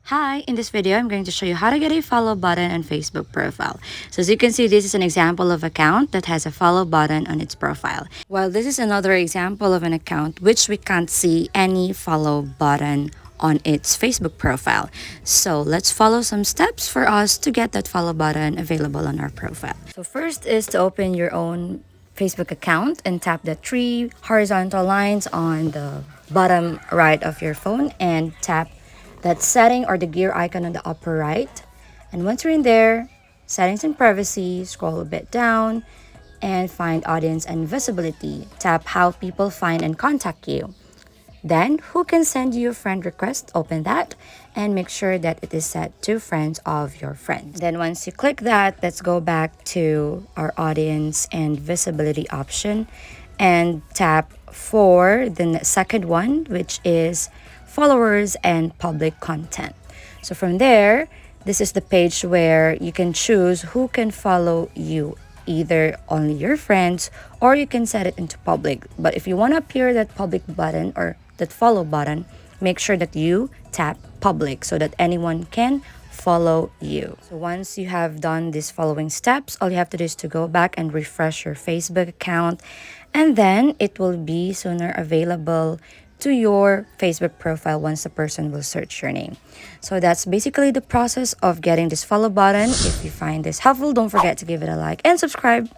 Hi, in this video, I'm going to show you how to get a follow button on Facebook profile. So as you can see, this is an example of account that has a follow button on its profile. While this is another example of an account which we can't see any follow button on its Facebook profile. So let's follow some steps for us to get that follow button available on our profile. So first is to open your own Facebook account and tap the three horizontal lines on the bottom right of your phone and tap that setting or the gear icon on the upper right. And once you're in there, settings and privacy, scroll a bit down and find audience and visibility. Tap how people find and contact you. Then who can send you a friend request, open that and make sure that it is set to friends of your friends. Then once you click that, let's go back to our audience and visibility option and tap for the second one, which is followers and public content. So from there, this is the page where you can choose who can follow you, either only your friends or you can set it into public. But if you want to appear that public button or that follow button, make sure that you tap public so that anyone can follow you. So once you have done these following steps, all you have to do is to go back and refresh your Facebook account, and then it will be sooner available to your Facebook profile once the person will search your name. So that's basically the process of getting this follow button. If you find this helpful, don't forget to give it a like and subscribe.